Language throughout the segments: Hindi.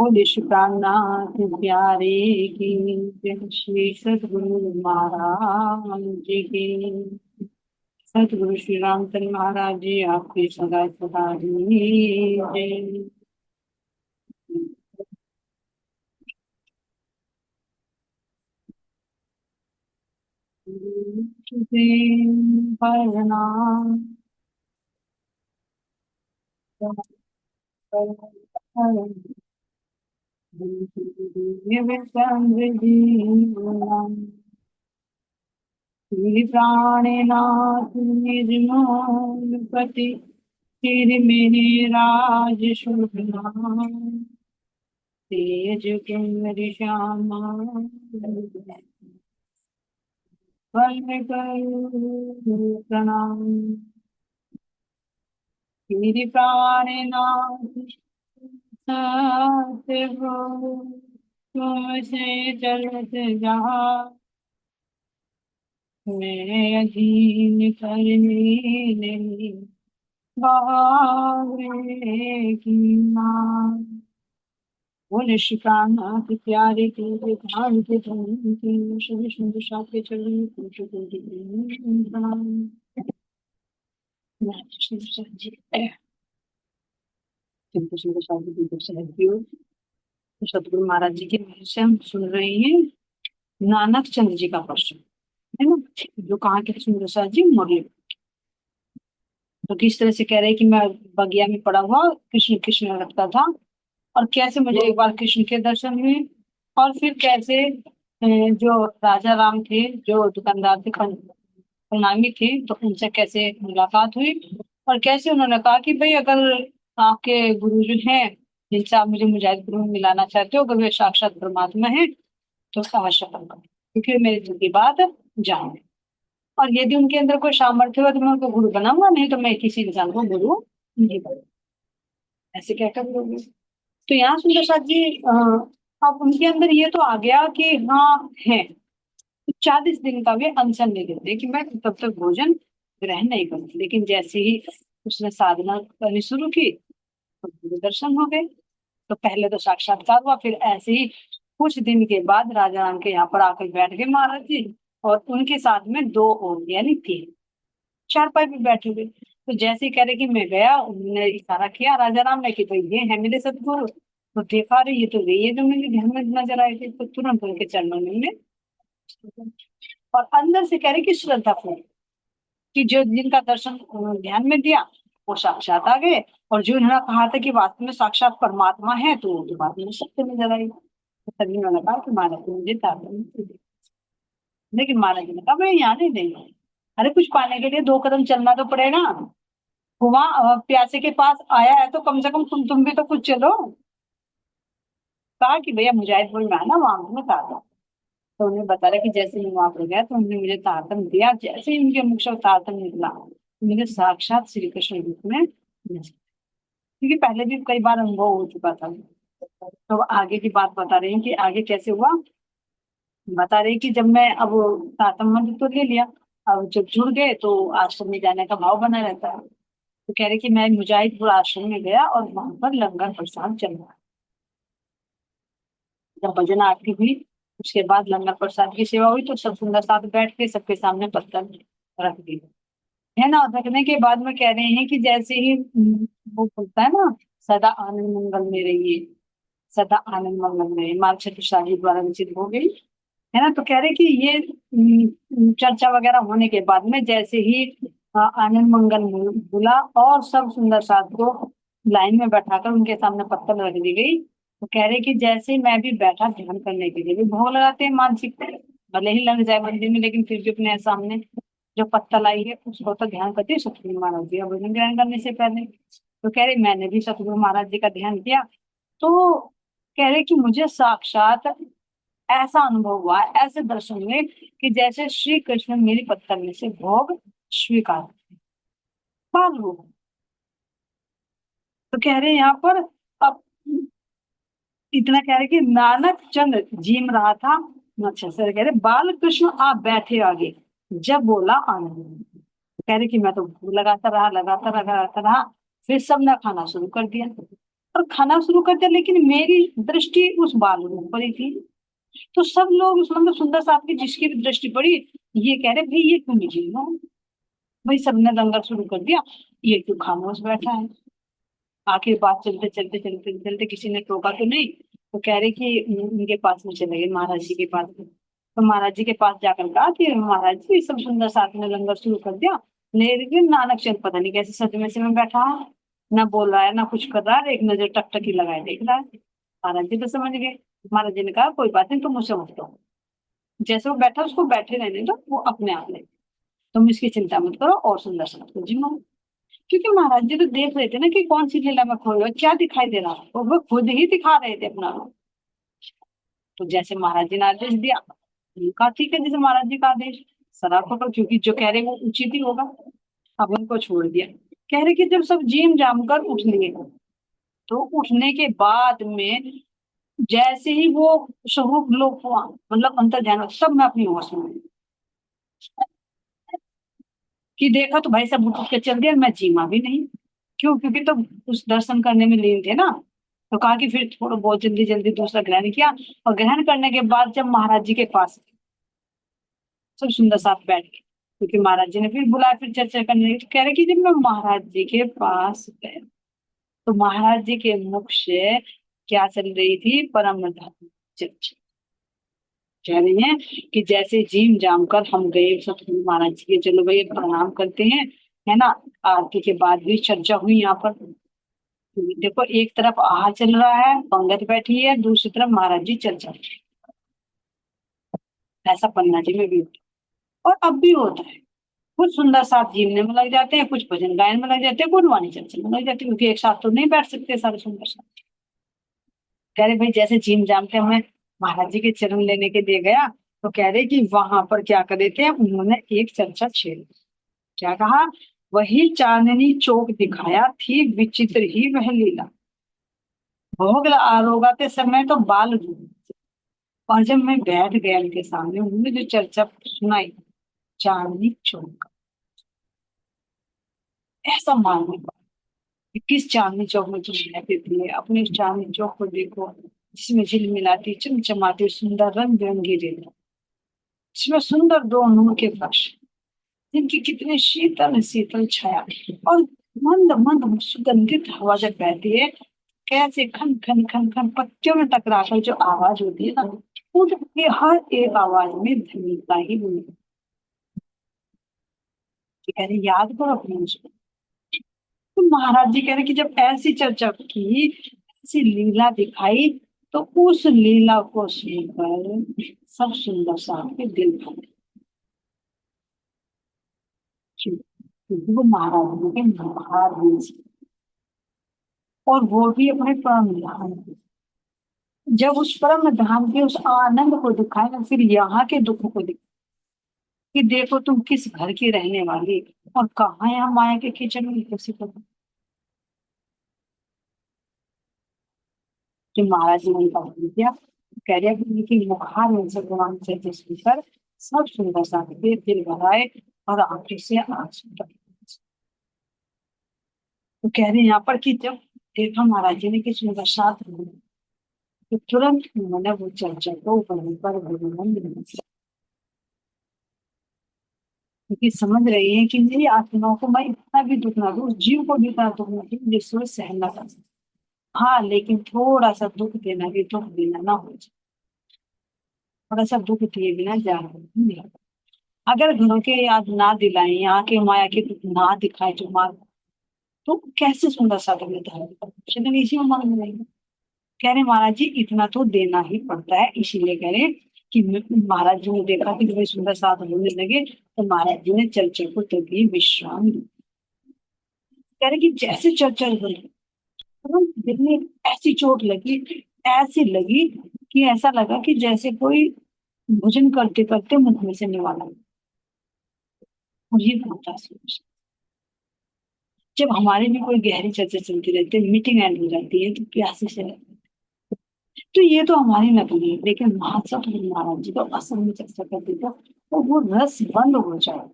बोले श्री प्राणनाथ प्यारे की जय। श्री सद्गुरु महाराज जी की। सद्गुरु श्री रामचंद्र महाराज जी आपकी सदा सदा ही जय। भजना प्राणनाथ निर्मल पति फिर मेरे राज शुभ नाम। तेज कुंवर श्यामा वर्ण करो प्रणाम। फिर प्राणनाथ सत्य हो तुमसे चलत जहाँ मैं अधीन करने नहीं बावरे की माँ। बोले श्री प्राणनाथ प्यारे के धाम के धन के शुभ शुभ शाखे चरण कोटि कोटि प्रणाम। कृष्ण प्रसाद जी कृष्ण प्रसाद जी की सहयोग तो सतगुरु महाराज जी के मुख से हम सुन रहे हैं नानक चंद्र जी का प्रश्न, है ना। जो कहाँ के कृष्ण प्रसाद जी मुरली। तो किस तरह से कह रहे हैं कि मैं बगिया में पड़ा हुआ कृष्ण कृष्ण रखता था, और कैसे मुझे एक बार कृष्ण के दर्शन हुए, और फिर कैसे जो राजा राम थे, जो दुकानदार थे, प्रणामी थे, तो उनसे कैसे मुलाकात हुई। और कैसे उन्होंने कहा कि भाई अगर आपके गुरु जो हैं जिनसे आप मुझे मुजाहिद गुरु में मिलाना चाहते हो, अगर वे साक्षात परमात्मा है तो अवश्य करो, क्योंकि वे मेरे दिल की बात जाने। और यदि उनके अंदर कोई सामर्थ्य हो तो मैं उनको गुरु बनाऊंगा, नहीं तो मैं किसी इंसान को गुरु नहीं बनूंगा। ऐसे कहकर बोलोगे। तो यहाँ सुंदर साथ जी अब उनके अंदर ये तो आ गया कि हाँ है। 40 दिन का वे अनशन नहीं देते कि मैं तब तक भोजन ग्रहण नहीं करूँ, लेकिन जैसे ही उसने साधना करनी शुरू की तो गुरु दर्शन हो गए। तो पहले तो साक्षात्कार हुआ, फिर ऐसे ही कुछ दिन के बाद राजा राम के यहाँ पर आकर बैठ गए महाराज जी, और उनके साथ में दो और यानी तीन चारपाई पे बैठे हुए। तो जैसे ही कह रहे कि मैं गया, उन्होंने इशारा किया राजा राम ने कि भाई ये है मेरे सतगुरु। तो देखा रहे ये तो वही है जो मेरे ध्यान में नजर आए थे, तो तुरंत उनके चरणों में हमने और अंदर से कह रहे कि श्रद्धा पूर्ण कि जो जिनका दर्शन ध्यान में दिया वो साक्षात आ गए। और जो इन्होंने कहा था कि वास्तव में साक्षात परमात्मा है, तो वो बात मुझे सत्य नजर आई। तो तभी उन्होंने कहा कि महाराज जी मुझे ताकत दे। लेकिन महाराज जी ने कहा मैं यहाँ नहीं देंगे। अरे कुछ पाने के लिए 2 कदम चलना तो पड़ेगा। वहां प्यासे के पास आया है तो कम से कम तुम भी तो कुछ चलो। कहा कि भैया मुजाहिदपुर में आना, वहां तुम्हें ताकत। तो उन्हें बता रहा कि जैसे ही वहां पर गया तो उन्होंने मुझे तारतम दिया, जैसे ही उनके मुख से तारतम निकला तो मुझे साक्षात श्री कृष्ण रूप में नजर। क्योंकि पहले भी कई बार अनुभव हो चुका था। तो आगे की बात बता रही हूँ कि आगे कैसे हुआ। बता रही कि जब मैं अब तारतम मंत्र तो ले लिया, अब जब जुड़ गए तो आश्रम में जाने का भाव बना रहता है। तो कह रहे कि मैं मुजाहिदपुर आश्रम में गया और वहां पर लंगर प्रसाद चल रहा। जब भजन आरती हुई उसके बाद लंगर प्रसाद की सेवा हुई तो सब सुंदर साथ बैठ के सबके सामने पत्तल रख दी, है ना। और रखने के बाद में कह रहे हैं कि जैसे ही वो बोलता है ना, सदा आनंद मंगल में रहिए, सदा आनंद मंगल में रहिए, मार्गशीर शाही द्वारा रचित हो गई, है ना। तो कह रहे कि ये चर्चा वगैरह होने के बाद में जैसे ही आनंद मंगल बोला और सब सुंदर साथ को लाइन में बैठाकर उनके सामने पत्तल रख दी गई। तो कह रहे कि जैसे मैं भी बैठा ध्यान करने के लिए, भी भोग लगाते हैं मानसिक, भले ही लग जाए मंदिर में, लेकिन फिर भी अपने सामने जो पत्तल आई है उसको तो ध्यान करते हैं सतगुरु महाराज जी का भजन ग्रहण करने से पहले। तो कह रहे मैंने भी सतगुरु महाराज जी का ध्यान किया। तो कह रहे कि मुझे साक्षात ऐसा अनुभव हुआ, ऐसे दर्शन हुए कि जैसे श्री कृष्ण मेरी पत्तल में से भोग स्वीकार बाल रूप। तो कह रहे हैं यहाँ पर अब इतना कह रहे कि नानक चंद जीम रहा था। अच्छा सर कह रहे बाल कृष्ण आप बैठे आगे, जब बोला आनंद। कह रहे कि मैं तो भूख लगाता रहा लगाता रहा लगाता रहा, फिर सबने खाना शुरू कर दिया। और खाना शुरू कर दिया, लेकिन मेरी दृष्टि उस बालू पर ही थी। तो सब लोग उस मतलब सुंदर साहब की जिसकी भी दृष्टि पड़ी, ये कह रहे भाई ये क्यों नहीं झीलना। भाई सबने दंगा शुरू कर दिया, ये क्यों खामोश बैठा है। आखिर बात चलते चलते चलते चलते किसी ने टोका तो नहीं, तो कह रहे कि उनके पास में चले गए महाराज जी के पास में। तो महाराज जी के पास जाकर कहा कि महाराज जी सब सुंदर साथ में लंगर शुरू कर दिया, लेकिन नानक चंद पता नहीं कैसे सदमे से में बैठा है, ना बोल रहा है ना कुछ कर रहा है, एक नजर टकटकी लगाए देख रहा है। महाराज जी तो समझ गए। महाराज जी ने कहा कोई बात नहीं, तुम मुझसे मत करो, जैसे वो बैठा उसको बैठे रहने दो, वो अपने आप ले, तुम इसकी चिंता मत करो और सुंदर साथ को जिम्मा। क्योंकि महाराज जी तो देख रहे थे ना कि कौन सी लीला में खोए हुए, क्या दिखाई दे रहा है, वो खुद ही दिखा रहे थे अपना रूप। तो जैसे महाराज जी ने आदेश दिया, उनका ठीक है, जैसे महाराज जी का आदेश सराप पकड़, क्योंकि जो कह रहे वो उचित ही होगा। अब उनको छोड़ दिया। कह रहे कि जब सब जीम जाम कर उठ लिए, तो उठने के बाद में जैसे ही वो स्वरूप लोप हुआ, मतलब अंतर ध्यान हुआ, सब मैं अपनी होश में आई। कि देखा तो भाई सब उठ उठ के चल दिया, मैं जीमा भी नहीं। क्यों? क्योंकि तो उस दर्शन करने में लीन थे ना। तो कहा कि फिर थोड़ा बहुत जल्दी जल्दी दूसरा ग्रहण किया, और ग्रहण करने के बाद जब महाराज जी के पास सब सुंदर साथ बैठ गए, क्योंकि महाराज जी ने फिर बुलाया फिर चर्चा करने लगे। तो कह रहे कि जब मैं महाराज जी के पास गए, तो महाराज जी के मुख से क्या चल रही थी? परम धर्म चर्चा। कह रही हैं कि जैसे जीम जाम कर हम गए सतगुरु महाराज जी के, चलो भाई प्रणाम करते हैं, है ना। आरती के बाद भी चर्चा हुई यहाँ पर। देखो एक तरफ आहा चल रहा है, पंगत बैठी है, दूसरी तरफ महाराज जी चर्चा। ऐसा पन्ना जी में भी होता है, और अब भी होता है। कुछ सुंदर साथ जीवने में लग जाते हैं, कुछ भजन गायन में लग जाते हैं, गुणवाणी चर्चा में लग जाते हैं, क्योंकि एक साथ तो नहीं बैठ सकते सारे सुंदर साथ। कह रहे भाई जैसे झीम जाम के हमें महाराज जी के चरण लेने के लिए गया, तो कह रहे कि वहां पर क्या करे थे, उन्होंने एक चर्चा छेड़। क्या कहा? वही चांदनी चौक दिखाया थी विचित्र ही वह लीला, भोग आरोगाते समय तो बाल धूल। और जब मैं बैठ गया उनके सामने, उन्होंने जो चर्चा सुनाई, चांदनी चौक, ऐसा मानने का कि किस चांदनी चौक में तुम रहते थे, अपने उस चांदनी चौक को देखो, जिसमें झिलमिलाती चमचमाती सुंदर रंग बिरंगी रेत, जिसमें सुंदर दो नूर के फर्श, जिनकी कितनी शीतल शीतल छाया, और मंद मंद सुगंधित हवा जब बहती है, कैसे खन खन खन खन पत्तियों में टकराकर जो आवाज होती है ना, उनकी हर एक आवाज में धन्यता ही हुई। कह रहे याद करो अपने उसको। तो महाराज जी कह रहे कि जब ऐसी चर्चा की, ऐसी लीला दिखाई, तो उस लीला को सुनकर सब सुंदर साहब के दिल भर गए। क्यों? क्योंकि वो महाराज जी के महाराज जी, और वो भी अपने परम धाम में। जब उस परम धाम के उस आनंद को दिखाए ना, फिर यहाँ के दुख को दिखाए कि देखो तुम किस घर की रहने वाली, और कहाँ यहाँ माया के कीचड़ में किसी को। कि महाराज जी ने कहा किया, कह रहे कि उनकी मुखार में से भगवान से सुनकर सब सुंदर सा दिल भराए, और आंखें से आंसू बहे। तो कह रहे हैं यहाँ पर कि जब देखा महाराज जी ने कि सुंदर साथ में, तो तुरंत उन्होंने वो चर्चा को वहीं पर क्योंकि समझ रही है कि मेरी आत्मा को मैं इतना भी दुख ना दूं, उस जीव को भी इतना दुख ना दूं जिससे वो सहन ना कर सके। हाँ, लेकिन थोड़ा सा दुख देना भी दुख देना ना हो जाए, थोड़ा सा दुख दिए बिना जा नहीं होता। अगर घरों के याद ना दिलाएं, यहाँ के माया के दुख ना दिखाए जो मार, तो कैसे सुंदर सा लगता है, शायद इसी में मन में। कह रहे महाराज जी इतना तो देना ही पड़ता है, इसीलिए कह रहे कि महाराज जी ने देखा कि तुम्हें सुंदर साथ होने लगे, तो महाराज जी ने चर्चा को तभी विश्राम दिया। कह रहे कि जैसे चर्चा हुई, तुरंत दिल में ऐसी चोट लगी, ऐसी लगी कि ऐसा लगा कि जैसे कोई भोजन करते करते मुंह में से निवाला। और ये होता है जब हमारे भी कोई गहरी चर्चा चलती रहती है, मीटिंग एंड हो जाती है, तो प्यासे से रहते हैं। तो ये तो हमारी नकली है, लेकिन महात्मा महाराज जी तो असल में चर्चा करते थे, तो वो रस बंद हो जाए।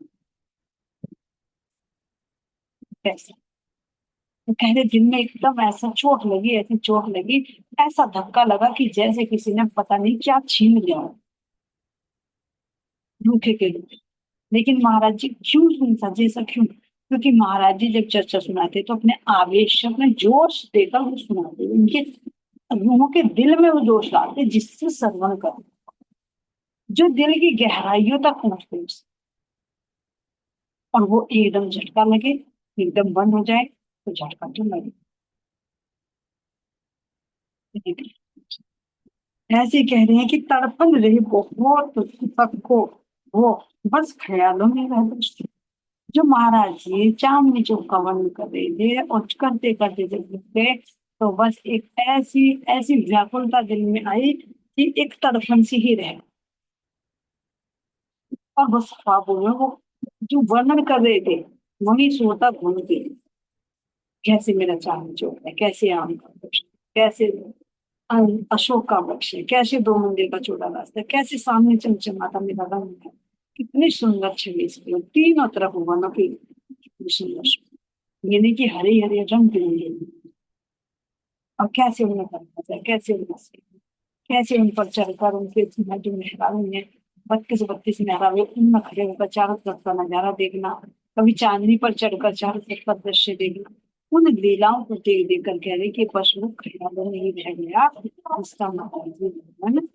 कैसे? तो कह रहे दिल में एकदम ऐसा चोट लगी, ऐसी चोट लगी, ऐसा धक्का लगा कि जैसे किसी ने पता नहीं क्या छीन लिया हो, धोखे के लिए। लेकिन महाराज जी क्यों सुन सजे ऐसा क्यों? क्योंकि महाराज जी जब चर्चा सुनाते तो अपने आवेश से, अपने जोश देकर वो सुनाते, उनके रूहों के दिल में वो जोश लाते जिससे श्रवण कर, जो दिल की गहराइयों तक पहुंचते हैं। और वो एकदम झटका लगे, एकदम बंद हो जाए तो झटका तो लगे। ऐसे कह रहे हैं कि तड़पन रही बहुत तक को, वो बस ख्यालों में रह गई। जो महाराज जी चांदनी चौक का वर्णन कर रहे थे और करते करते जब गए, तो बस एक ऐसी ऐसी व्याकुलता दिल में आई कि एक तड़पन सी ही रह गई। और बस ख्वाबों में वो जो वर्णन कर रहे थे वही सोता घूमते, कैसे मेरा चांदनी चौक है, कैसे आम का वृक्ष, कैसे अशोक का वृक्ष है, कैसे दो मंदिर का छोटा रास्ता है, कैसे सामने चमचमाता मेरा रंग है। कितनी सुंदर छवि इसकी, तीनों तरफ वनों की, कितनी सुंदर छवि। ये नहीं कि हरे हरे रंग बिरंगे, और कैसे उन्हें करना चाहिए, कैसे उन्हें सीखना, कैसे उन पर चढ़कर उनके जो मेहराबें हैं, 32 मेहराबें, उनमें खड़े होकर चारों तरफ का नजारा देखना, कभी चांदनी पर चढ़कर चारों तरफ का दृश्य देखना, उन लीलाओं को देख देख कर कह रहे कि बस वो ख्यालों में ही रह गया, इसका मतलब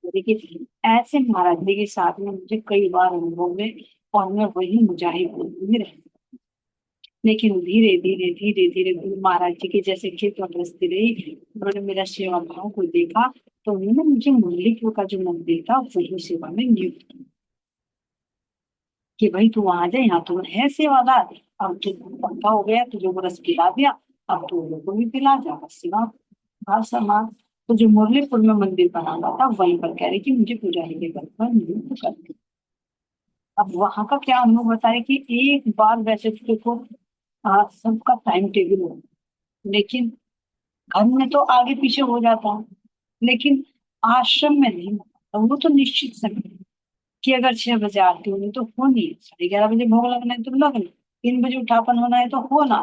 देखिए ऐसे महाराज जी के साथ में मुझे कई बार अनुभव में, और मैं वही मुजाहिद भी रही। लेकिन धीरे धीरे धीरे धीरे गुरु महाराज जी के जैसे खेत बरसती रही, उन्होंने मेरा सेवा भाव को देखा, तो उन्होंने मुझे मुरलीपुर का जो मंदिर था वही सेवा में नियुक्त किया कि भाई तू वहां जा, यहाँ तो है सेवादार, अब तू पक्का हो गया, तुझे वो रस पिला दिया, अब तू लोगों को भी पिला जा, बस सेवा भाव समाज। तो जो मुरलीपुर में मंदिर बना हुआ था वहीं पर कह रही कि मुझे पुजारी के घर पर नियुक्त कर दिया। अब वहां का क्या अनुभव बताए कि एक बार वैसे तो देखो सबका टाइम टेबल हो, लेकिन घर में तो आगे पीछे हो जाता है, लेकिन आश्रम में नहीं होता। वो तो निश्चित समय कि अगर 6 बजे आरती होनी तो होनी है, 11:30 बजे भोग लगना है तो लगना, 3 बजे उठापन होना है तो होना,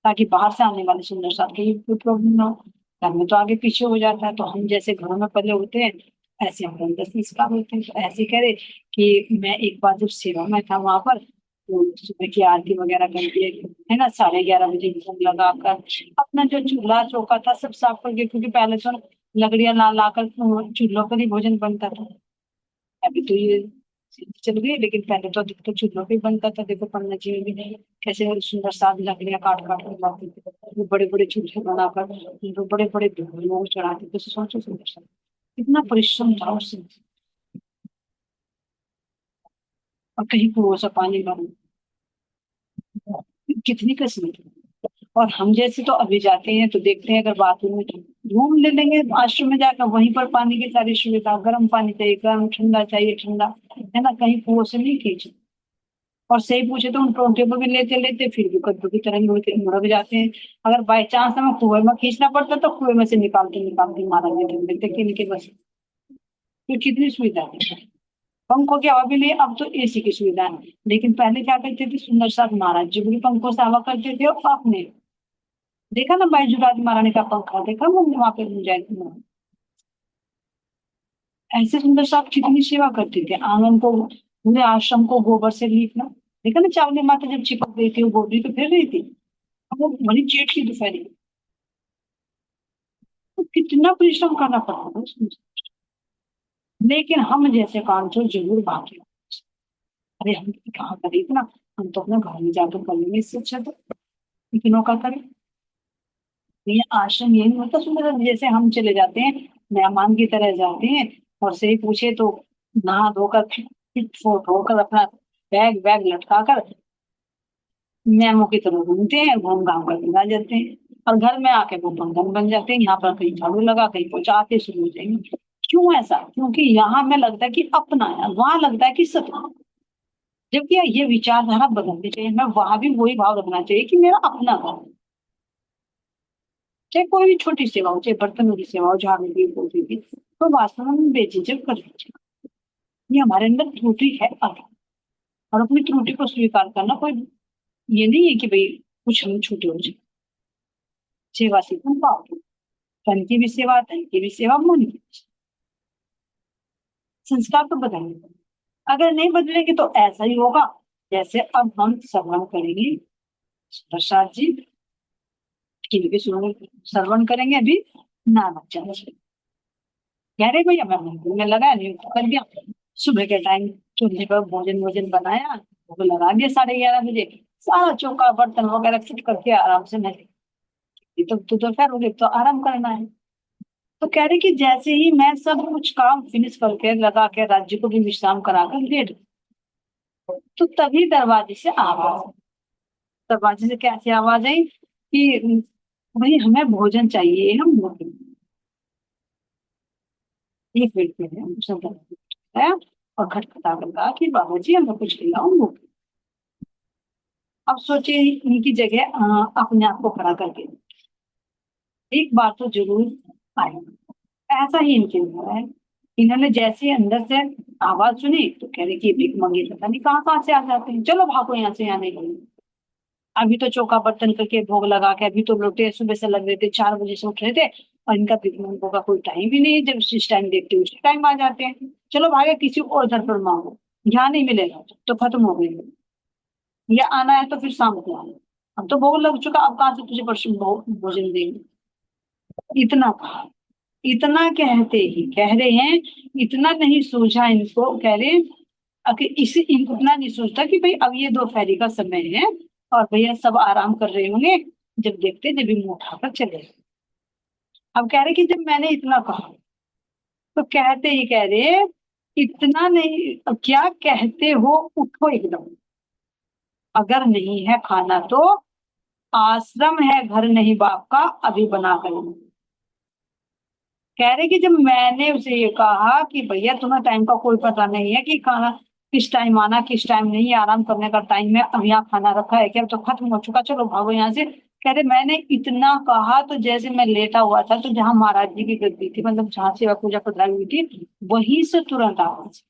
ताकि बाहर से आने वाले सुंदर साथ के कोई प्रॉब्लम ना हो। घर में तो आगे पीछे हो जाता है, तो हम जैसे घरों में पहले होते हैं ऐसे हम 10 संस्कार होते हैं। तो ऐसे करे कि मैं एक बार जब सेवा में था वहां पर, तो सुबह की आरती वगैरह करके है ना, 11:30 बजे भोग लगाकर अपना जो चूल्हा चौका था सब साफ करके, क्योंकि पहले तो लकड़ियां ला लाकर चूल्हों पर ही भोजन बनता था। अभी तो ये चल गई, लेकिन पहले तो अधिकतर चूल्हों पे ही बनता था। देखो पन्ना जी में भी कैसे सुंदर साफ लकड़ियां काट काट कर लाते थे, वो बड़े बड़े चूल्हे बनाकर जो बड़े बड़े लोग चढ़ाते थे। तो सोचो सुंदर सा कितना परिश्रम था उससे, और कहीं कुआं सा पानी भरना, कितनी कसरत है। और हम जैसे तो अभी जाते हैं तो देखते हैं, अगर बाथरूम में घूम ले लेंगे आश्रम में जाकर, वहीं पर पानी की सारी सुविधा, गर्म पानी चाहिए गर्म, ठंडा चाहिए ठंडा, है ना, कहीं कुओं से नहीं खींचे। और सही पूछे तो उन टोंटे पर भी लेते लेते फिर भी कद्दू की तरह मुड़क जाते हैं। अगर बाई चांस हमें कुएं में खींचना पड़ता तो कुएं में से निकालते निकालते मारा देते देखते कि इनके बस। तो कितनी सुविधा है, पंखों की हवा भी लिए, अब तो एसी की सुविधा है। लेकिन पहले क्या करते थे सुंदर साथ महाराज जी भी पंखों से हवा करते थे, और आपने देखा ना बाईजुराज महारानी का पंखा देखा वो वहां पे मुझे, ऐसे सुंदर साहब कितनी सेवा करते थे। आंगन को, पूरे आश्रम को गोबर से लीपना, देखा ना चावली माता जब चिपक गई थी वो गोबरी तो फिर रही थी, अब वो बड़ी जेठ की दोपहरी, तो कितना परिश्रम करना पड़ता था उसमें। लेकिन हम जैसे काम तो जरूर बाकी, अरे हम कहाँ करें इतना, हम तो अपने घर में जाकर कर लेंगे, इससे अच्छा तो इतनों का करें। तो ये आश्रम यही नहीं होता सुंदर, जैसे हम चले जाते हैं मेहमान की तरह जाते हैं, और सही पूछे तो नहा धोकर फिट फोट होकर अपना बैग बैग लटका कर मैमो की तरह घूमते हैं, घूम घाम कर आ जाते हैं। और घर में आके वो बंधन बन जाते हैं, यहाँ पर कहीं झाड़ू लगा कहीं पोछा आते शुरू हो जाएंगे। क्यों ऐसा? क्योंकि यहाँ में लगता है कि अपना है, वहां लगता है कि सपना। जबकि ये विचारधारा बदलनी चाहिए, हमें वहां भी वही भाव रखना चाहिए कि मेरा अपना घर है। चाहे कोई भी छोटी सेवा हो, चाहे बर्तनों की सेवा हो, झाड़ू की पोछे की, तो वास्तव में बेझिझक कर लीजिए। ये हमारे अंदर त्रुटि है अभी। और अपनी त्रुटि को स्वीकार करना कोई ये नहीं है कि भाई कुछ हम छूटे हो जाए। सेवा से तुम पाओगे, तन की भी सेवा, धन की भी सेवा, मन की भी। संस्कार तो बदलने पड़ेंगे। अगर नहीं बदलेंगे तो ऐसा ही होगा जैसे अब हम श्रवण करेंगे प्रसाद जी की भी श्रवण करेंगे अभी। नानक चंद्र कह रहे भैया मैं मंदिर में लगा नहीं तो कर दिया। सुबह के टाइम चूल्हे पर भोजन वोजन बनाया, भोग लगा दिया 11:30 बजे। सारा चौका बर्तन वगैरह फिट करके आराम से मैं, ये तो दोपहर हो गई तो आराम करना है। तो कह रहे कि जैसे ही मैं सब कुछ काम फिनिश करके लगा के राज्य को भी विश्राम कराकर लेट गई, तो तभी दरवाजे से आवाज, दरवाजे से कैसे आवाज आई कि भाई हमें भोजन चाहिए, हम भूखे हैं। एक व्यक्ति ने उसने दरवाजा खटखटाया और खटखटा कर कहा कि बाबा जी हमें कुछ खिलाओ, भूखे। अब सोचिए इनकी जगह अपने आप को खड़ा करके एक बात तो जरूर आई, ऐसा ही इनके हुआ है। इन्होंने जैसे ही अंदर से आवाज सुनी तो कह रहे कि भीख मंगे पता नहीं कहाँ कहाँ से आ जाते हैं, चलो भागो यहाँ से, यहाँ नहीं गई। अभी तो चौका बर्तन करके भोग लगा के अभी तो लौटे, सुबह से लग रहे थे, 4 बजे से उठ रहे थे। और इनका भीख मंगों का कोई टाइम ही नहीं है, जब जिस टाइम देखते हैं उसी टाइम आ जाते हैं। चलो भागे किसी और घर पर मांगो, यहाँ नहीं मिलेगा तो खत्म हो गई। या आना है तो फिर शाम को आना, अब तो भोग लग चुका, अब कहाँ से तुझे परसों भोजन देंगे। इतना कहा, इतना कहते ही कह रहे हैं, इतना नहीं सोचा इनको, कह रहे अगर इसी इनको इतना नहीं सोचता कि भाई अब ये दोपहरी का समय है और भैया सब आराम कर रहे होंगे, जब देखते जब भी मुंह उठाकर चले। अब कह रहे कि जब मैंने इतना कहा तो कहते ही कह रहे इतना नहीं, अब क्या कहते हो, उठो एकदम। अगर नहीं है खाना तो आश्रम है, घर नहीं बाप का, अभी बना कर लो। कह रहे कि जब मैंने उसे ये कहा कि भैया तुम्हें टाइम का कोई पता नहीं है कि खाना किस टाइम आना किस टाइम नहीं, आराम करने का टाइम है, अब यहाँ खाना रखा है क्या, तो खत्म हो चुका, चलो भागो यहाँ से। कह रहे मैंने इतना कहा तो जैसे मैं लेटा हुआ था तो जहां महाराज जी की गद्दी थी, मतलब जहां सेवा पूजा पधराई हुई थी, वहीं से तुरंत आवाज,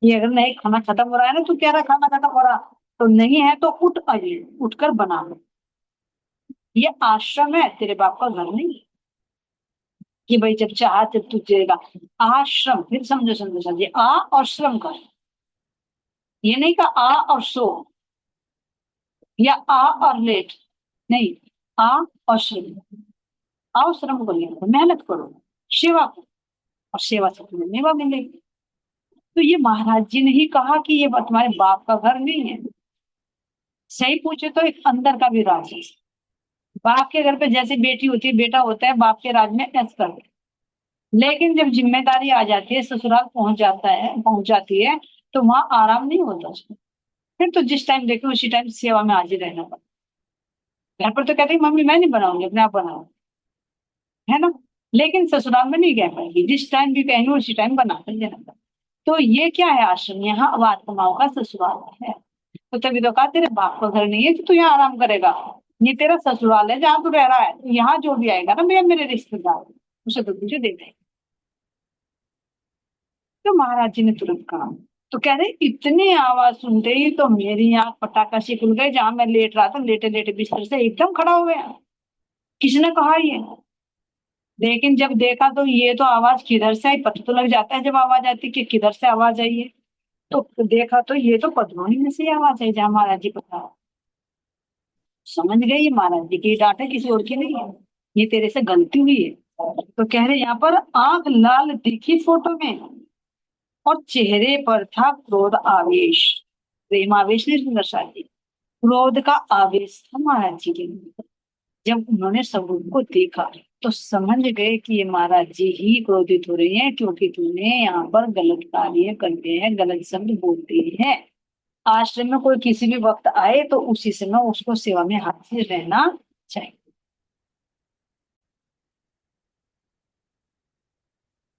ये अगर नहीं खाना खत्म हो रहा है ना, तो कह रहा खाना खत्म हो रहा तो नहीं है तो उठ अजय, उठकर बना लो। ये आश्रम है, तेरे बाप का घर नहीं है कि भाई जब चाह जब तुझेगा। आश्रम, फिर समझो समझो समझिए, आ और श्रम कर, ये नहीं का आ और सो या आ और लेट, नहीं, आ और श्रम। आओ श्रम करो, मेहनत करो, सेवा करो, और सेवा से तुम्हें मेवा मिलेगी। तो ये महाराज जी ने ही कहा कि ये तुम्हारे बाप का घर नहीं है। सही पूछे तो एक अंदर का भी राज है। बाप के घर पे जैसे बेटी होती है, बेटा होता है, बाप के राज में ऐस कर, लेकिन जब जिम्मेदारी आ जाती है, ससुराल पहुंच जाता है, पहुंच जाती है, तो वहां आराम नहीं होता उसको। फिर तो जिस टाइम देखो उसी टाइम सेवा में हाजिर रहना पड़ता। घर पर तो कहते हैं मम्मी मैं नहीं बनाऊंगी, अपने आप बनाओ, है ना। लेकिन ससुराल में नहीं कह पाएगी, जिस टाइम भी कहेंगे उसी टाइम बना कर देना पड़ता। तो ये क्या है, आश्रम यहाँ अब आत्माओं का ससुराल है। तो तभी तो कहा तेरे बाप का घर नहीं है कि तू यहाँ आराम करेगा, ये तेरा ससुराल है जहाँ तू रह रहा है। तो यहाँ जो भी आएगा ना भैया मेरे रिश्तेदार, उसे तो तुझे दे दे। तो महाराज जी ने तुरंत कहा। तो कह रहे इतनी आवाज सुनते ही तो मेरी आंख पटाखा से खुल गई, जहां मैं लेट रहा था लेटे लेटे बिस्तर से एकदम खड़ा हो गया। किसने कहा ये, लेकिन जब देखा तो ये तो आवाज किधर से आई, पता तो लग जाता है जब आवाज आती कि किधर से आवाज आई है। तो देखा तो ये तो पधरोनी में से आवाज आई जहां महाराज जी पता, समझ गए ये महाराज जी की डांट है, किसी और की नहीं है, ये तेरे से गलती हुई है। तो कह रहे यहाँ पर आंख लाल दिखी फोटो में, और चेहरे पर था क्रोध आवेश, प्रेम आवेश नहीं, सुंदर शाह जी, क्रोध का आवेश था महाराज जी के अंदर। जब उन्होंने सबूत को देखा तो समझ गए कि ये महाराज जी ही क्रोधित हो रहे हैं, क्योंकि तूने यहाँ पर गलत कार्य करते हैं, गलत शब्द बोलते हैं। आश्रम में कोई किसी भी वक्त आए तो उसी समय उसको सेवा में हाजिर रहना चाहिए।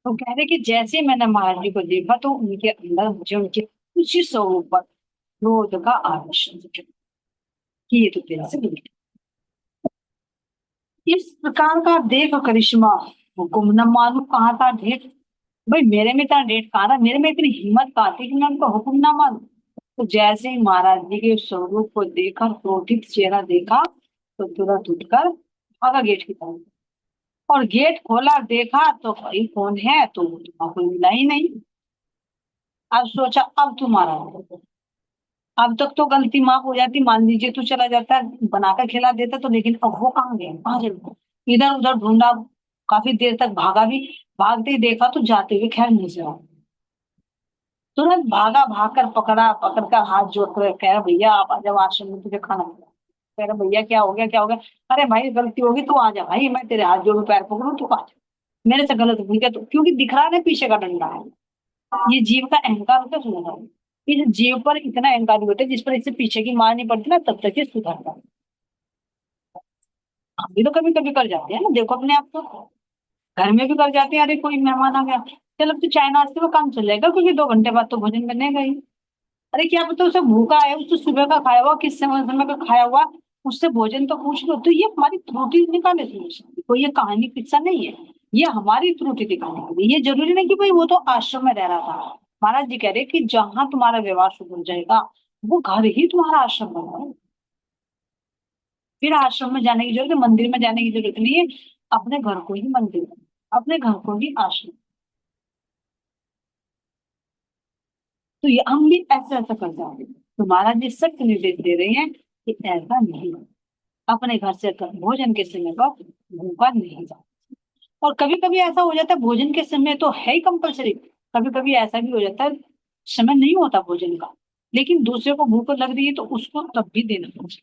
तो कह रहे कि जैसे मैंने महाराज जी को देखा तो उनके अंदर मुझे उनके उसी स्वरूप पर क्रोध का आवेश दिखा कि ये तो तेरे से दूर है। इस प्रकार का देख करिश्मा, हुकुम न मालूम कहाँ था ढेर। भाई मेरे में इतना डेट कहाँ था, मेरे में इतनी हिम्मत कहाँ थी कि मैं उनका हुक्म ना मानूं। तो जैसे ही महाराज जी के स्वरूप को देखा, क्रोधित चेहरा देखा, तो तुरंत उठकर भागा गेट की तरफ। और गेट खोला, देखा तो भाई कौन है, तो वो तो कोई मिला ही नहीं। अब सोचा अब तुम्हारा, अब तक तो गलती माफ हो जाती, मान लीजिए तू चला जाता, बनाकर खिला देता तो, लेकिन अब वो कहाँ गए, कहाँ चले गए? इधर उधर ढूंढा, काफी देर तक भागा भी, भागते ही देखा तो जाते हुए खैर नहीं से, तुरंत भागा, भागकर पकड़ा, पकड़कर हाथ जोड़कर कह रहा भैया आप आ जाओ आश्रम में, तुझे खाना खिला। कह रहा भैया क्या हो गया, क्या हो गया? अरे भाई गलती होगी तू आ जा भाई, मैं तेरे हाथ जोड़ू पैर पकड़ू, तू आ जा, मेरे से गलत हो गया तो, क्योंकि दिख रहा है पीछे का डंडा है। ये जीव का अहंकार होता है, सुना। इस जीव पर इतना अहंकार होता है, जिस पर इससे पीछे की मार नहीं पड़ती ना, तब तक ये सुधरता है। हम भी तो कभी कभी कर जाते हैं ना, देखो अपने आप को, घर में भी कर जाते हैं, अरे कोई मेहमान आ गया, चल अब तो चाय नाश्ते में काम चल जाएगा, क्योंकि 2 घंटे बाद तो भोजन बनेगा ही। अरे क्या पता उसे भूखा है, उसको सुबह का खाया हुआ, किस समय का खाया हुआ, उससे भोजन तो पूछ लो। तो ये हमारी त्रुटि निकाले सुनिए, कोई ये कहानी किस्सा नहीं है, ये हमारी त्रुटि दिखाने के लिए। ये जरूरी नहीं कि भाई वो तो आश्रम में रह रहा था। महाराज जी कह रहे कि जहां तुम्हारा व्यवहार सुधर जाएगा, वो घर ही तुम्हारा आश्रम बना है। फिर आश्रम में जाने की जरूरत है, मंदिर में जाने की जरूरत नहीं है, अपने घर को ही मंदिर, अपने घर को ही आश्रम। तो ये हम भी ऐसा ऐसा कर जाएंगे, तो महाराज जी सख्त निर्देश दे रहे हैं कि ऐसा नहीं, अपने घर से भोजन के समय पर भूखा नहीं जा। और कभी कभी ऐसा हो जाता है, भोजन के समय तो है ही कंपलसरी, कभी कभी ऐसा भी हो जाता है समय नहीं होता भोजन का, लेकिन दूसरे को भूख लग रही है तो उसको तब भी देना चाहिए।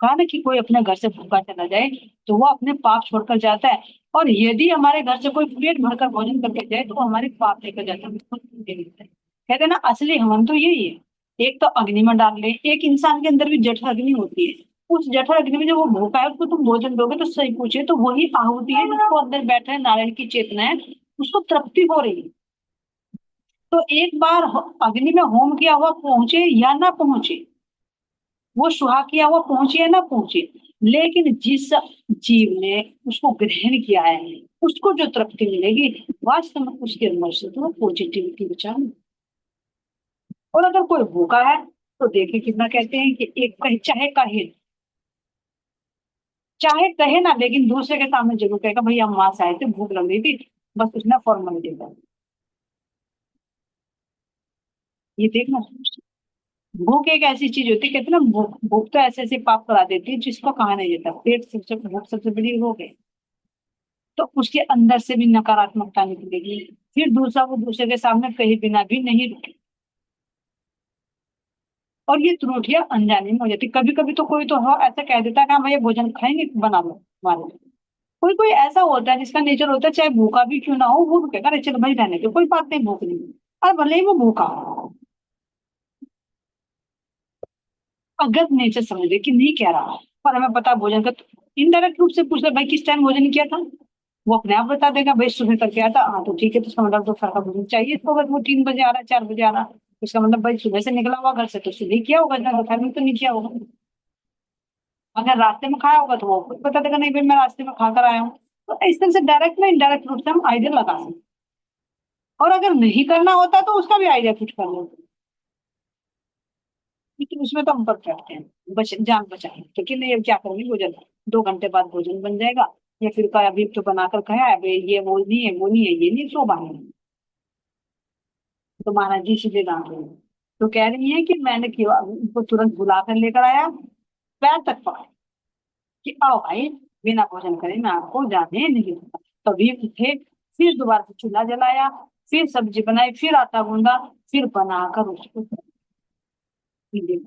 कहा ना कि कोई अपने घर से भूखा चला जाए तो वो अपने पाप छोड़कर जाता है, और यदि हमारे घर से कोई पेट भरकर भोजन करके जाए तो वो हमारे पाप लेकर जाता है, बिल्कुल दे देता है। कहते हैं ना असली हवन तो यही है, एक तो अग्नि में डाल ले, एक इंसान के अंदर भी जठर अग्नि होती है, उस जठर अग्नि में जब वो भूखा है उसको तुम भोजन दोगे तो सही पूछे तो वही आहुति है जिसको अंदर बैठे है नारायण की चेतना है, उसको तृप्ति हो रही है। तो एक बार अग्नि में होम किया हुआ पहुंचे या ना पहुंचे, वो सुहा किया हुआ पहुंचे या ना पहुंचे, लेकिन जिस जीव ने उसको ग्रहण किया है, उसको जो तृप्ति मिलेगी, वास्तव में उसके अंदर से तो पॉजिटिविटी विचार। और अगर कोई भूखा है तो देखिए कितना कहते हैं कि एक कहे, चाहे कहे ना, लेकिन दूसरे के सामने जरूर कहेगा भैया हम वहां से आए थे, भूख लग रही थी, बस उसने फॉर्मेलिटी कर। ये देखना, भूख एक ऐसी चीज होती है, कहते हैं ना भूख, भूख तो ऐसे ऐसे पाप करा देती है जिसको कहा नहीं जाता, पेट सबसे, भूख सबसे बड़ी रोग है। तो उसके अंदर से भी नकारात्मकता निकलेगी, फिर दूसरा वो दूसरे के सामने कहीं बिना भी नहीं रुके। और ये त्रुटियां अनजाने में हो जाती, कभी कभी तो कोई तो हो ऐसा कह देता है कि हाँ भैया भोजन खाएंगे, बना लो हमारे लिए। कोई कोई ऐसा होता है जिसका नेचर होता है चाहे भूखा भी क्यों ना हो, वो कहेगा अरे चलो भाई रहने दो, कोई बात नहीं, भूख नहीं है। और भले ही वो भूखा हो, अगर नेचर समझ ले कि नहीं कह रहा और हमें पता भोजन का, इनडायरेक्ट रूप से पूछ ले भाई किस टाइम भोजन किया था, वो अपने आप बता देगा भाई सुबह करके आया था, हाँ तो ठीक है, तो इसका मतलब दोपहर का भोजन चाहिए इसको, अगर वो 3 बजे आ रहा है, 4 बजे आ रहा है, इसका मतलब भाई सुबह से निकला हुआ घर से तो सुबह किया होगा ना, दोपहर में तो नहीं किया होगा। अगर रास्ते में खाया होगा तो वो खुद बता देगा नहीं भाई मैं रास्ते में खाकर आया हूँ। तो इस तरह से डायरेक्ट ना इनडायरेक्ट रूप से हम आइडिया लगा सकते हैं। और अगर नहीं करना होता तो उसका भी आइडिया फिट कर लेते हैं। लेकिन उसमें तो हम परफेक्ट हैं, जान बचाए तो कि नहीं अब क्या करेंगे, भोजन 2 घंटे बाद भोजन बन जाएगा, या फिर का अभी तो बनाकर खाया है भाई, ये वो नहीं है, वो नहीं है, ये नहीं, सो बहाने। तो महाराज जी सीधे डांट रहे हैं। तो कह रही है कि मैंने क्यों उनको तुरंत बुला कर लेकर आया, पैर तक पकड़ कि आओ भाई, बिना भोजन करे मैं आपको जाने नहीं दूंगा। तभी उठे, फिर दोबारा से चूल्हा जलाया, फिर सब्जी बनाई, फिर आटा गूंदा, फिर बनाकर उसको दिया।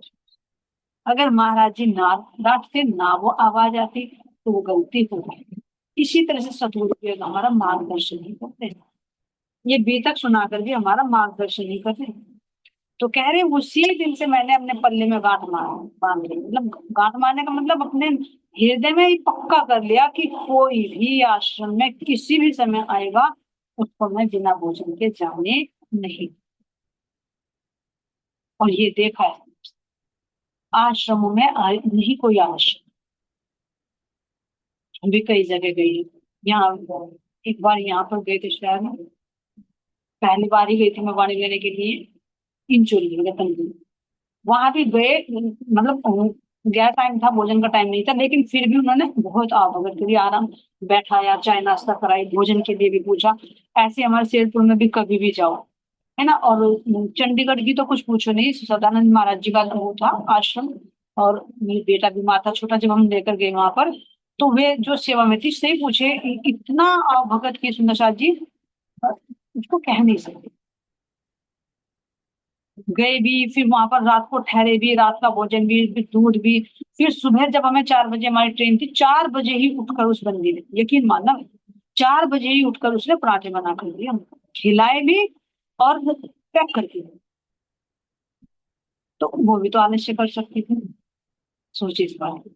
अगर महाराज जी ना डांटते, ना वो आवाज आती, तो वो गलती हो गई। इसी तरह से सतगुरु भी हमारा मार्गदर्शन ही करते हैं, ये बीतक सुनाकर भी हमारा मार्गदर्शन ही करते हैं। तो कह रहे उसी दिन से मैंने अपने पल्ले में गांठ मार बांध ली, मतलब गांठ मारने का मतलब अपने हृदय में ही पक्का कर लिया कि कोई भी आश्रम में किसी भी समय आएगा, उसको मैं बिना भोजन के जाने नहीं। और ये देखा है, आश्रमों में नहीं कोई आश्रम, हम भी कई जगह गई, यहाँ एक बार यहाँ पर गए थे शहर में, पहली बार ही गई थी मैं पानी लेने के लिए, इंचुरी रतन। वहां भी गए, मतलब गया टाइम था, भोजन का टाइम नहीं था, लेकिन फिर भी उन्होंने बहुत आवभगत करी, आराम बैठाया, चाय नाश्ता कराई, भोजन के लिए भी पूछा। ऐसे हमारे शेरपुर में भी कभी भी जाओ, है ना। और चंडीगढ़ की तो कुछ पूछो नहीं, सदानंद महाराज जी का तो वो था आश्रम, और मेरी बेटा भी माता छोटा, जब हम लेकर गए वहां पर, तो वे जो सेवा में थी, सही पूछे, इतना आवभगत की सुंदर साथ जी, उसको कह नहीं सकते। गए भी, फिर वहां पर रात को ठहरे भी, रात का भोजन भी, फिर दूध भी। फिर सुबह जब हमें 4 बजे हमारी ट्रेन थी, 4 बजे ही उठकर उस बंदी ने, यकीन मानना, 4 बजे ही उठकर उसने पराठे बना कर दिए हमको, खिलाए भी और पैक करके भी। तो वो भी तो आलस्य कर सकती थी, सोचिए इस बात की।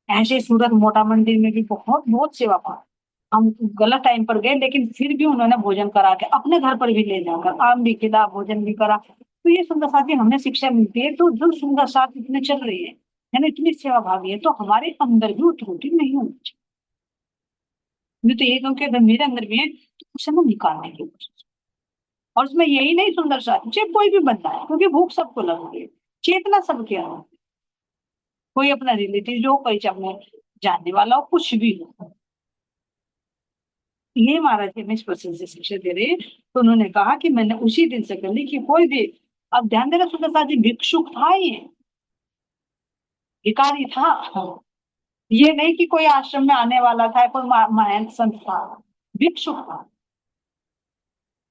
ऐसे सूरत मोटा मंदिर में भी बहुत बहुत सेवा पा, हम गलत टाइम पर गए, लेकिन फिर भी उन्होंने भोजन करा के अपने घर पर भी ले जाकर आम भी खिला, भोजन भी करा। तो ये सुंदर साथी हमें शिक्षा मिलती है, तो जो सुंदर साथ इतने चल रही है ना, इतनी सेवा भावी है, तो हमारे अंदर भी उत्रुटि नहीं होनी चाहिए। मैं तो ये कहूँ कि अगर मेरे अंदर भी है तो उसे मैं निकालने की कोशिश। और उसमें यही नहीं सुंदर साथी, चाहे कोई भी बंदा है, क्योंकि भूख सबको लग रही है, चेतना सबके अंदर, कोई अपना रिलेटिव हो, कोई अपने जानने वाला हो, कुछ भी हो। ये महाराज जी हमें इस प्रश्न से शिक्षा दे रहे हैं। तो उन्होंने कहा कि मैंने उसी दिन से कर ली कि कोई भी, अब ध्यान देना सुंदर साथ जी, भिक्षुक था ये, भिखारी था, ये नहीं कि कोई आश्रम में आने वाला था, कोई महंत संत था, भिक्षुक था।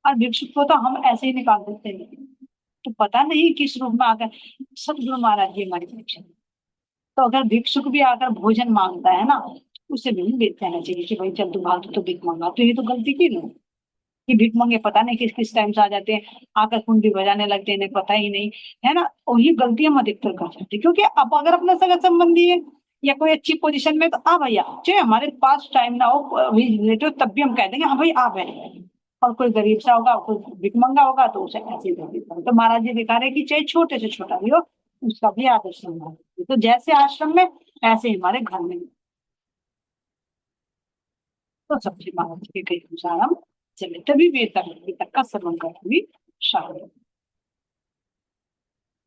और भिक्षुक को तो हम ऐसे ही निकाल देते हैं, तो पता नहीं किस रूप में आकर। सतगुरु महाराज जी हमारी शिक्षा। तो अगर भिक्षुक भी आकर भोजन मांगता है ना, उसे भी नहीं कहना चाहिए कि भाई चल तू भाग, तो भीख मांगा, तो ये तो गलती की ना, कि भीख मांगे पता नहीं किस किस टाइम से आ जाते हैं, आकर कुंडी बजाने लगते हैं, इन्हें पता ही नहीं, है ना। और ये गलतियां हम अधिकतर कर जाते हैं, क्योंकि अब अगर अपना सगा संबंधी है या कोई अच्छी पोजीशन में, तो आ भैया, चाहे हमारे पास टाइम ना हो रिलेटिव, तब भी हम कह देंगे हाँ भाई आ गए। और कोई गरीब सा होगा, कोई भिख मंगा होगा, तो उसे ऐसे ही कर देता है। तो महाराज जी दिखा रहे कि चाहे छोटे से छोटा भी हो, उसका भी आदर सम्मान। तो जैसे आश्रम में, ऐसे ही हमारे घर में। तो सबसे महाराज जी के कई अनुसार हम चले, तभी वेद तक का श्रवण करके भी शामिल।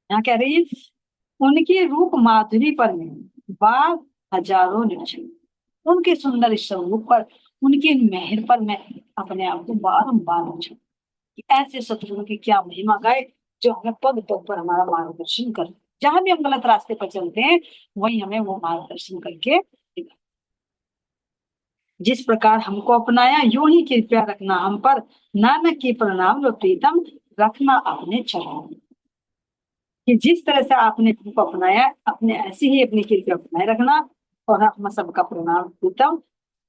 यहाँ कह रही है, उनकी रूप माधुरी पर में बाग हजारों निरीक्षण, उनके सुंदर स्वरूप पर, उनकी मेहर पर मैं अपने आप को बारंबार पूछूं कि ऐसे सतगुरु की क्या महिमा गाए, जो हमें पग पग पर हमारा मार्गदर्शन कर, जहां भी हम गलत रास्ते पर चलते हैं, वहीं हमें वो मार्गदर्शन करके दिखाए। जिस प्रकार हमको अपनाया, यूं ही कृपया रखना हम पर, नानक की प्रणाम व प्रीतम, रखना अपने चरणों में। कि जिस तरह से आपने हमको अपनाया, अपने ऐसे ही अपनी कृपया अपनाए रखना, और हम सबका प्रणाम प्रीतम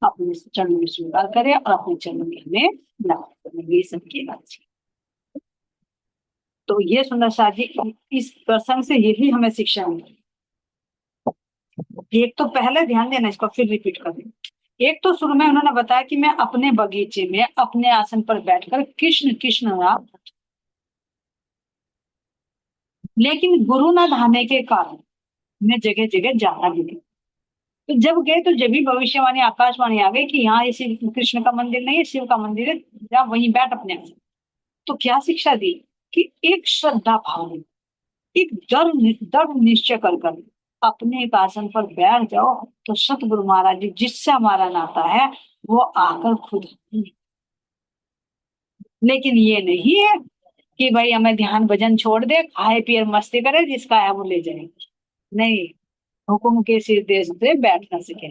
अपने चरणों में स्वीकार करें, और अपने चरणों में हमें नमन करें, ये सबकी अच्छी। तो ये सुंदर शाह जी, इस प्रसंग से यही हमें शिक्षा मिली। एक तो पहले ध्यान देना, इसको फिर रिपीट कर दें। एक तो शुरू में उन्होंने बताया कि मैं अपने बगीचे में अपने आसन पर बैठकर कृष्ण कृष्ण नाम, लेकिन गुरु न धाने के कारण मैं जगह जगह जाता भी नहीं। तो जब गए, तो जब भी भविष्यवाणी आकाशवाणी आ गई कि यहाँ ये श्री कृष्ण का मंदिर नहीं है, शिव का मंदिर है, जा वहीं बैठ अपने आसन। तो क्या शिक्षा दी कि एक श्रद्धा भाव में, एक दृढ़ निश्चय कर अपने एक आसन पर बैठ जाओ, तो सतगुरु महाराज जी जिससे हमारा नाता है, वो आकर खुद। लेकिन ये नहीं है कि भाई हमें ध्यान भजन छोड़ दे, खाए पिए मस्ती करे, जिसका है वो ले जाए। नहीं, हुक्म के सिर देश पे बैठ ना सके,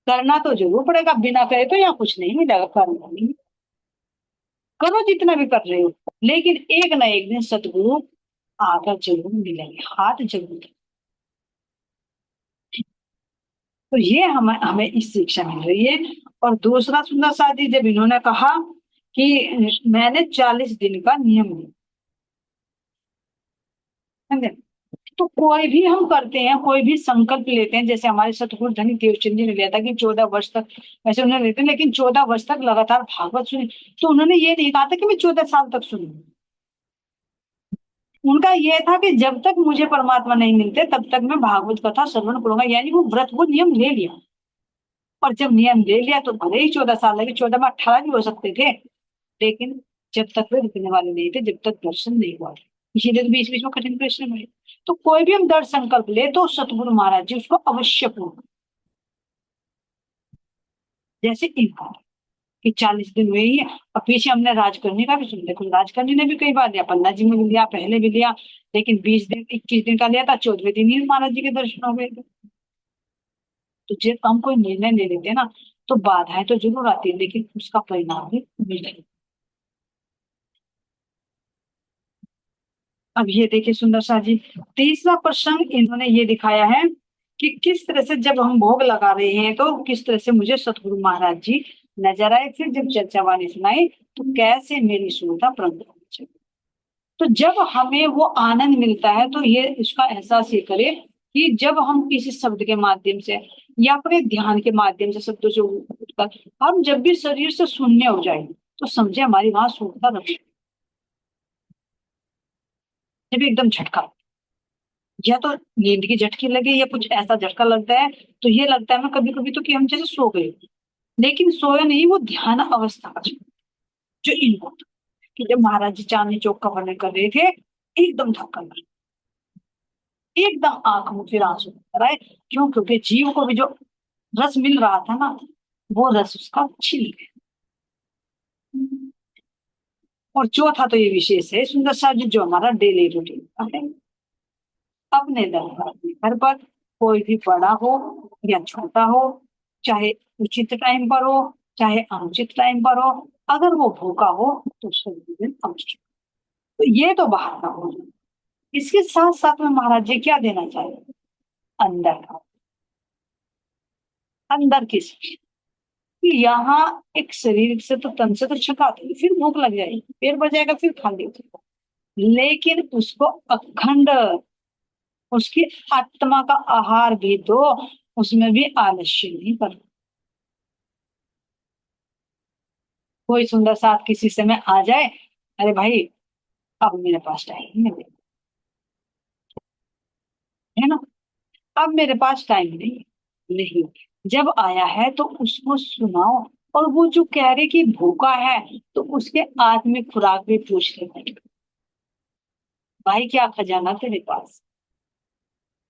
करना तो जरूर पड़ेगा, बिना करे तो यहाँ कुछ नहीं मिलेगा, करना नहीं। करो जितना भी कर रहे हो, लेकिन एक ना एक दिन सतगुरु आकर जरूर मिलेंगे, हाथ जरूर। तो ये हमें हमें इस शिक्षा मिल रही है। और दूसरा सुंदर साथी, जब इन्होंने कहा कि मैंने 40 दिन का नियम लिया, समझे? तो कोई भी हम करते हैं, कोई भी संकल्प लेते हैं, जैसे हमारे सतगुरु धनी देवचंद जी ने लिया था कि 14 वर्ष तक, वैसे उन्होंने लेते हैं, लेकिन 14 वर्ष तक लगातार भागवत सुनी। तो उन्होंने ये नहीं कहा था कि मैं 14 साल तक सुनूंगी। उनका यह था कि जब तक मुझे परमात्मा नहीं मिलते, तब तक मैं भागवत कथा श्रवण करूंगा, यानी वो व्रत, वो नियम ले लिया। और जब नियम ले लिया तो भले ही 14 साल लगे, 14 में 18 भी हो सकते थे, लेकिन जब तक वे रुकने वाले नहीं थे, जब तक दर्शन नहीं हुआ। इसीलिए तो बीच बीच में कठिन प्रश्न मिले। तो कोई भी हम दृढ़ संकल्प ले तो सतगुरु महाराज जी उसको अवश्य पूर्ण। जैसे इनका कि 40 दिन हुए ही है, और पीछे हमने राजकर्णी का भी सुन, देखो राजकर्णी ने भी कई बार लिया, पन्ना जी में भी लिया, पहले भी लिया, लेकिन 20 दिन 21 दिन का लिया था, 14वें दिन ही महाराज जी के दर्शन हो गए थे। तो जब हम कोई निर्णय ले लेते हैं ना, तो बाधाएं तो जरूर आती है, लेकिन उसका परिणाम भी मिलेगा। अब ये देखिए सुंदर शाह जी, तीसरा प्रश्न इन्होंने ये दिखाया है कि किस तरह से जब हम भोग लगा रहे हैं तो किस तरह से मुझे सतगुरु महाराज जी नजर आए, फिर जब चर्चा वाणी सुनाई तो कैसे मेरी सुविधा प्रबंध होनी चाहिए। तो जब हमें वो आनंद मिलता है तो ये इसका एहसास ये करे कि जब हम किसी शब्द के माध्यम से या अपने ध्यान के माध्यम से शब्दों से उठकर हम जब भी शरीर से शून्य हो जाए तो समझे हमारी वहां सुविधा रखी। जब एकदम झटका, या तो नींद की झटकी लगे या कुछ ऐसा झटका लगता है, तो ये लगता है हमें कभी कभी तो कि हम जैसे सो गए, लेकिन सोए नहीं, वो ध्यान अवस्था का जो इनको था। कि जब महाराज जी चांदनी चौक का वर्णन कर रहे थे, एकदम धक्का लगा, एकदम आंख में फिर आंसू आ आए। क्यों? क्योंकि जीव को भी जो रस मिल रहा था ना, वो रस उसका छिल गया। और चौथा तो ये विशेष है सुंदर साहब जी, जो हमारा डेली रूटीन है, अपने घर पर कोई भी बड़ा हो या छोटा हो, चाहे उचित टाइम पर हो चाहे अनुचित टाइम पर हो, अगर वो भूखा हो तो उसको भोजन अवश्य। तो ये तो बाहर का भोजन। इसके साथ साथ में महाराज जी क्या देना चाहिए? अंदर का, अंदर की शिक्षा। कि यहाँ एक शरीर से तो तन से तो छका आती, फिर भूख लग जाएगी, पेट भर जाएगा, फिर खा लेते, लेकिन उसको अखंड, उसकी आत्मा का आहार भी दो, उसमें भी आलस्य नहीं कर। कोई सुंदर साथ किसी समय आ जाए, अरे भाई अब मेरे पास टाइम नहीं है ना, अब मेरे पास टाइम नहीं नहीं, जब आया है तो उसको सुनाओ। और वो जो कह रहे कि भूखा है, तो उसके आत्मिक खुराक भी पूछ ले, भाई क्या खजाना तेरे पास,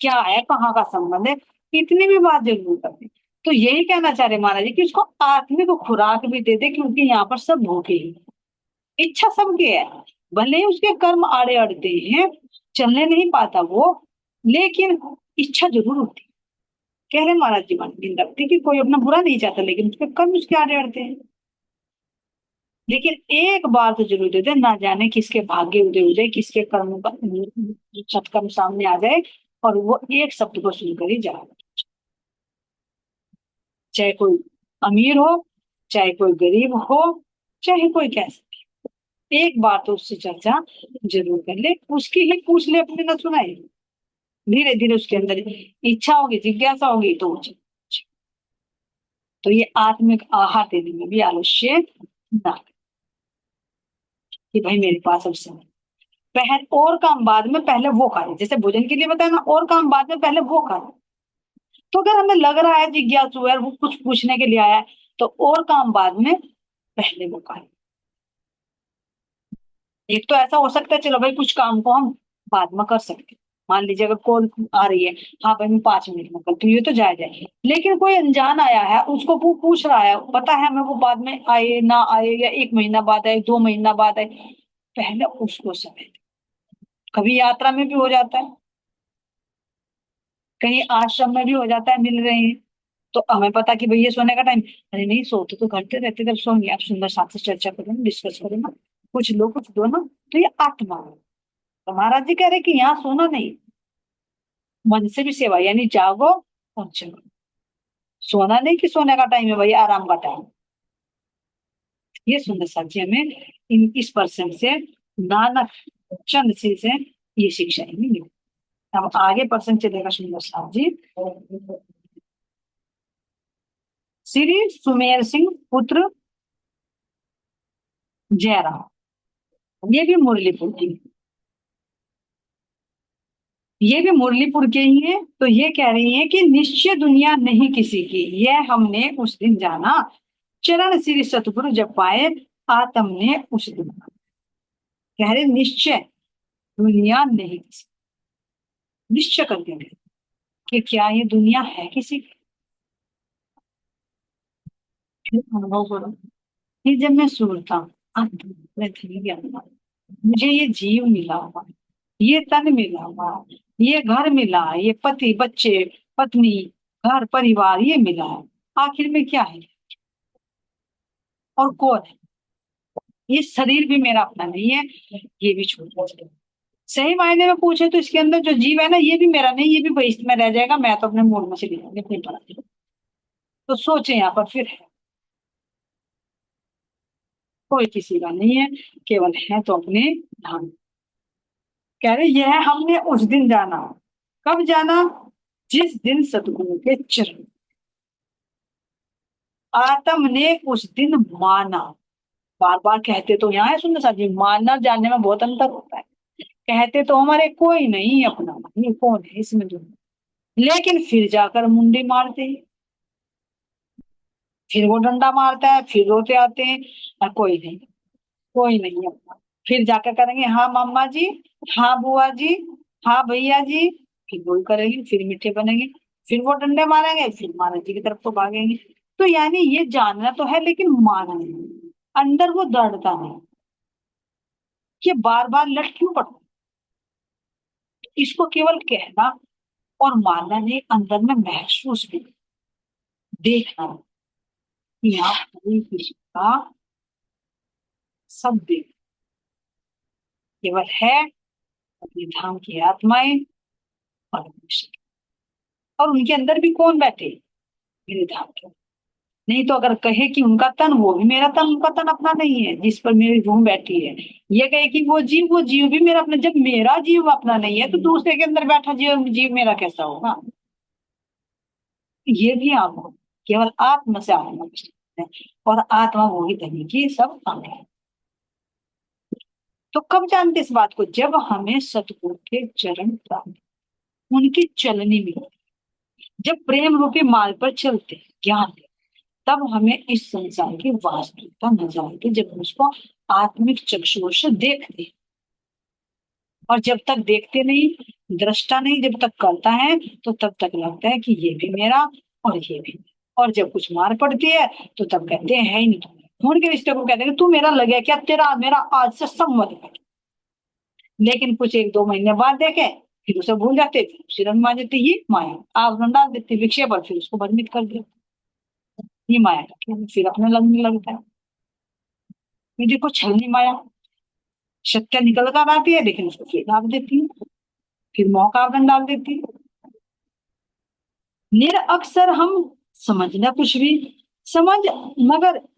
क्या है, कहाँ का संबंध है, इतनी भी बात जरूर करते। तो यही कहना चाह रहे महाराज जी कि उसको आत्मिक खुराक भी दे दे, क्योंकि यहाँ पर सब भूखे ही, इच्छा सबके है, भले ही उसके कर्म आड़े अड़ते हैं, चलने नहीं पाता वो, लेकिन इच्छा जरूर होती है। कह रहे महाराज जी मान रखते कि कोई अपना बुरा नहीं चाहता, लेकिन उसके कर्म उसके आड़े अड़ते हैं। लेकिन एक बार तो जरूर दे दे, ना जाने किसके भाग्य उदय हो जाए, किसके कर्म का सत्कर्म सामने आ जाए, और वो एक शब्द को सुनकर ही जाए, चाहे कोई अमीर हो चाहे कोई गरीब हो, चाहे कोई कैसे, एक बार तो उससे चर्चा जरूर कर ले, उसकी ही पूछ ले, अपने ना सुनाए। धीरे धीरे उसके अंदर इच्छा होगी, जिज्ञासा होगी, तो तो ये आत्मिक आहार देने में भी आलस्य ना, कि भाई मेरे पास अब समय, पहले और काम बाद में, पहले वो खाए, जैसे भोजन के लिए बताया ना, और काम बाद में, पहले वो खाए। तो अगर हमें लग रहा है जिज्ञासु है, वो कुछ पूछने के लिए आया है, तो और काम बाद में, पहले वो खाए। एक तो ऐसा हो सकता है चलो भाई कुछ काम को हम बाद में कर सकते हैं, मान लीजिए अगर कॉल आ रही है, हाँ भाई मैं 5 मिनट में करती हूँ, ये तो जायज है। लेकिन कोई अनजान आया है, उसको वो पूछ रहा है, पता है हमें वो बाद में आए ना आए, या 1 महीना बाद आए, 2 महीना बाद आए, पहले उसको समय दे। कभी यात्रा में भी हो जाता है, कहीं आश्रम में भी हो जाता है, मिल रहे हैं, तो हमें पता कि भैया सोने का टाइम, अरे नहीं सोते तो घंटे रहते, जब सोएंगे आप सुंदर साथ से चर्चा करो ना, डिस्कस करो ना, कुछ लो कुछ दो ना। तो ये आत्मा है। तो महाराज जी कह रहे कि यहाँ सोना नहीं, मन से भी सेवा, यानी जागो और जगो। सोना नहीं कि सोने का टाइम है भाई, आराम का टाइम। ये सुंदर साहब जी हमें इस पर्सन से, नानक चंद से ये शिक्षा मिली। अब आगे पर्सन चलेगा सुंदर साहब जी, श्री सुमेर सिंह पुत्र जयराम, ये भी मुरलीपुर की। ये भी मुरलीपुर के ही है। तो ये कह रही है कि निश्चय दुनिया नहीं किसी की, यह हमने उस दिन जाना, चरण श्री सतगुरु जब पाए, आत्म ने उस दिन। कह रहे निश्चय दुनिया नहीं किसी, निश्चय करके गए कि क्या ये दुनिया है किसी की। फिर अनुभव करो, फिर जब मैं सुनता हूँ, अब मैं ठीक है, मुझे ये जीव मिला हुआ, ये तन मिला हुआ, ये घर मिला, ये पति बच्चे पत्नी घर परिवार ये मिला है, आखिर में क्या है और कौन है? ये शरीर भी मेरा अपना नहीं है, ये भी छोड़ दीजिए। सही मायने में पूछे तो इसके अंदर जो जीव है ना, ये भी मेरा नहीं, ये भी बहिष्ठ में रह जाएगा, मैं तो अपने मूड में से ले अपनी तरह। तो सोचे यहाँ पर फिर कोई किसी का नहीं है, केवल है तो अपने धाम। कह रहे यह हमने उस दिन जाना, कब जाना? जिस दिन सतगुरु के चरण, आत्म ने उस दिन माना। बार बार कहते तो यहाँ है सुंदर साहब जी, मानना जानने में बहुत अंतर होता है। कहते तो हमारे कोई नहीं अपना, ये कौन है इसमें जो, लेकिन फिर जाकर मुंडी मारते हैं, फिर वो डंडा मारता है, फिर रोते आते हैं, और कोई नहीं, कोई नहीं अपना। फिर जाकर करेंगे हाँ मामा जी, हाँ बुआ जी, हाँ भैया जी, फिर वही करेंगे, फिर मीठे बनेंगे, फिर वो डंडे मारेंगे, फिर महाराज जी की तरफ को भागेंगे। तो यानी ये जानना तो है लेकिन माना नहीं, अंदर वो दृढ़ता नहीं। ये बार बार लट क्यों पड़ता? इसको केवल कहना और मानना नहीं, अंदर में महसूस भी, देखना कि आप कोई किसी का सब देख, केवल है अपने धाम की आत्माएं और मनुष्य। और उनके अंदर भी कौन बैठे? मेरे धाम के। नहीं तो अगर कहे कि उनका तन वो भी मेरा तन, उनका तन अपना नहीं है जिस पर मेरी रूह बैठी है। ये कहे कि वो जीव भी मेरा अपना, जब मेरा जीव अपना नहीं है तो दूसरे के अंदर बैठा जीव जीव मेरा कैसा होगा? ये भी आप हो, केवल आत्मा से आत्मा है, और आत्मा वो ही धनी की सब अंग है। तो कब जानते इस बात को? जब हमें सतगुरु के चरण प्राप्त, उनकी चलनी में, जब प्रेम रूपी मार्ग पर चलते ज्ञान, तब हमें इस संसार की वास्तविकता नजर आती, जब हम उसको आत्मिक चक्षुओं से देखते। और जब तक देखते नहीं, दृष्टा नहीं, जब तक करता है, तो तब तक लगता है कि ये भी मेरा और ये भी। और जब कुछ मार पड़ती है तो तब कहते हैं है ही नहीं तुम्हारा। खून के रिश्ते को कहते हैं तू मेरा लगे क्या, तेरा मेरा आज से संबंध है। लेकिन कुछ एक दो महीने बाद देखे, फिर उसे भूल जाते, फिर उसी रंग मान देते, ये माया आवरण डाल देते विषय पर, फिर उसको भ्रमित कर देते। ये माया का खेल, फिर अपने लगने लगता है। ये देखो छलनी माया, सत्य निकल कर आती है लेकिन उसको फिर दाब देती है, फिर मौका आवरण डाल देती है। निरअक्षर हम समझना कुछ भी, समझ मगर